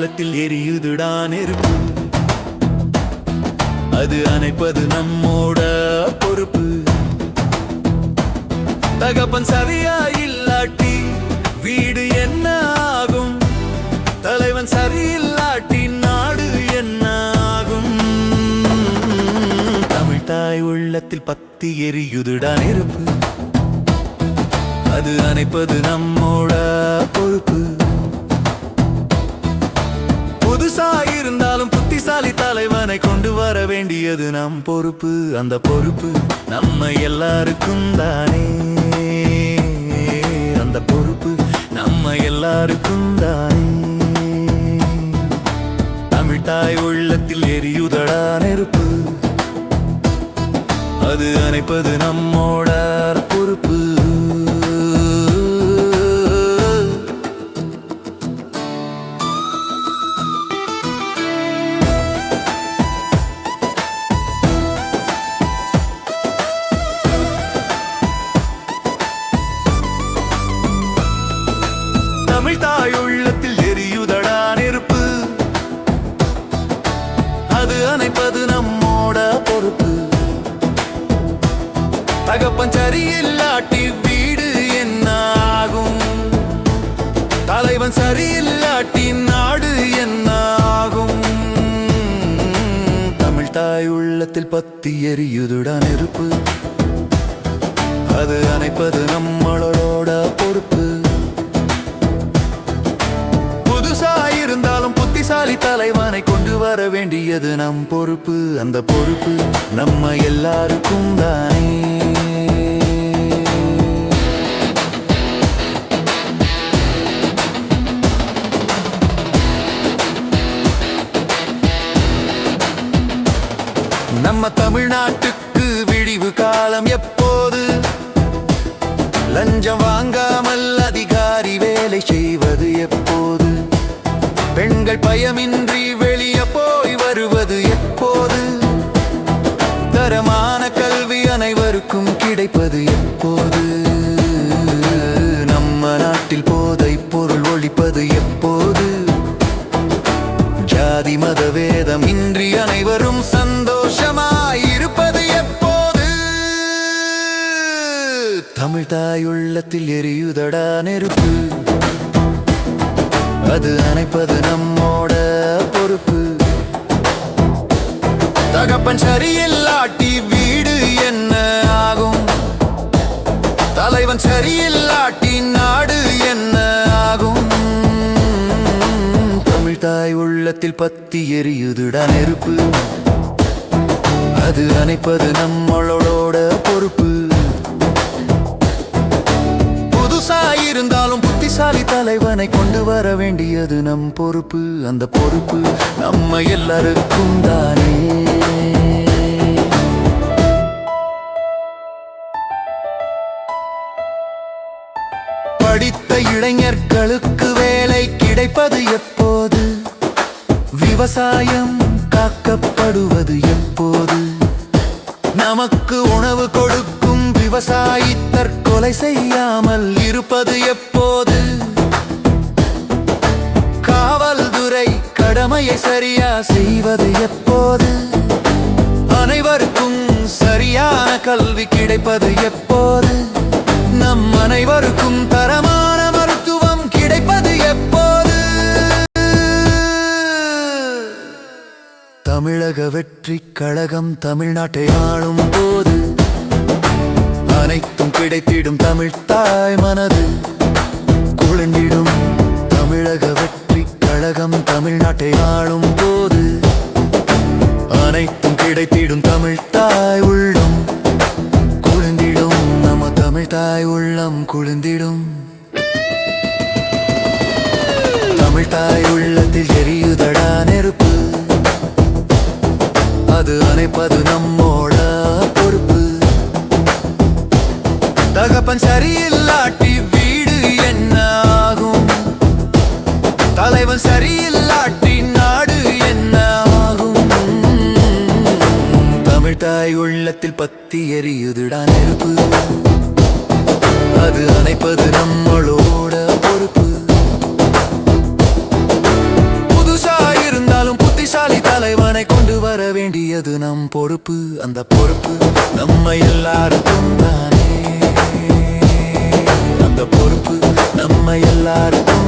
உள்ளத்தில் எரியுதுடா நெருப்பு. அது அணைப்பது நம்மோட பொறுப்பு. தகப்பன் சரியா இல்லாட்டி வீடு என்ன ஆகும்? தலைவன் சரியில்லாட்டி நாடு என்ன ஆகும்? தமிழ் தாய் உள்ளத்தில் பத்தி எரியுதுடா நெருப்பு. அது அணைப்பது நம்மோட பொறுப்பு. புதுசா இருந்தாலும் புத்திசாலி தலைவனை கொண்டு வர வேண்டியது நம் பொறுப்பு. அந்த பொறுப்பு நம்ம எல்லாருக்கும் தானே. அந்த பொறுப்பு நம்ம எல்லாருக்கும் தானே. தமிழ் தாய் உள்ளத்தில் எரியுதடா நெருப்பு. அது அணைப்பது நம்மோட பொறுப்பு. தமிழ் தாய் உள்ளத்தில் எரியுதடா நெருப்பு. அது அணைப்பது நம்மோட பொறுப்பு. தகப்பன் சரியில்லாட்டி வீடு என்ன ஆகும்? தலைவன் சரியில்லாட்டி நாடு என்ன ஆகும்? தமிழ் தாய் உள்ளத்தில் பத்தி எரியுதுடா நெருப்பு. அது அணைப்பது நம்மளோட பொறுப்பு. இருந்தாலும் புத்திசாலி தலைவனை கொண்டு வர வேண்டியது நம் பொறுப்பு. அந்த பொறுப்பு நம்ம எல்லாருக்கும் தானே. நம்ம தமிழ்நாட்டுக்கு விடிவு காலம் எப்போது? லஞ்சம் வாங்காமல் அதிகாரி வேலை செய்வது எப்போது? பெண்கள் பயமின்றி வெளியே போய் வருவது எப்போது? தரமான கல்வி அனைவருக்கும் கிடைப்பது எப்போது? நம்ம நாட்டில் போதைப் பொருள் ஒழிப்பது எப்போது? ஜாதி மத வேதம் இன்றி அனைவரும் சந்தோஷமாய் இருப்பது எப்போது? தமிழ் தாய் உள்ளத்தில் எரியுதடா நெருப்பு. அது அணைப்பது நம்மோட பொறுப்பு. தகப்பன் சரியில்லாட்டி வீடு என்ன ஆகும்? தலைவன் சரியில்லாட்டி நாடு என்ன ஆகும்? தமிழ் தாய் உள்ளத்தில் பத்தி எரியுதுடா நெருப்பு. அது அணைப்பது நம்மளோட பொறுப்பு. இருந்தாலும் புத்திசாலி தலைவனை கொண்டு வர வேண்டியது நம் பொறுப்பு. அந்த பொறுப்பு நம்ம எல்லாருக்கும் தானே. படித்த இளைஞர்களுக்கு வேலை கிடைப்பது எப்போது? விவசாயம் காக்கப்படுவது எப்போது? நமக்கு உணவு கொடுக்கும் விவசாயி தற்கொலை செய்யாமல் இருப்பது எப்போது? காவல்துறை கடமையை சரியா செய்வது எப்போது? அனைவருக்கும் சரியான கல்வி கிடைப்பது எப்போது? நம் அனைவருக்கும் தரமான மருத்துவம் கிடைப்பது எப்போது? தமிழக வெற்றி கழகம் தமிழ்நாட்டை ஆளும் போது அனைத்தும் கிடைத்திடும். தமிழ் தாய் மனது குளிர்ந்திடும். தமிழக வெற்றி கழகம் தமிழ்நாட்டை ஆளும் போது அனைத்தும் கிடைத்திடும். தமிழ் தாய் உள்ளம் குளிர்ந்திடும். நம்ம தமிழ் தாய் உள்ளம் குளிர்ந்திடும். தமிழ் தாய் உள்ளத்தில் எரியுதடா நெருப்பு. அது அணைப்பது நம்மோட பொறுப்பு. தகப்பன் சரியில்லாட்டி வீடு என்ன ஆகும்? தலைவன் சரியில்லாட்டி நாடு என்ன ஆகும்? தமிழ் தாய் உள்ளத்தில் பத்தி எரியுதுடா நெருப்பு. அது அணைப்பது நம்மளோட பொறுப்பு. புதுசா நம் பொறுப்பு. அந்த பொறுப்பு நம்ம எல்லாருக்கும் தானே. அந்த பொறுப்பு நம்ம எல்லாருக்கும்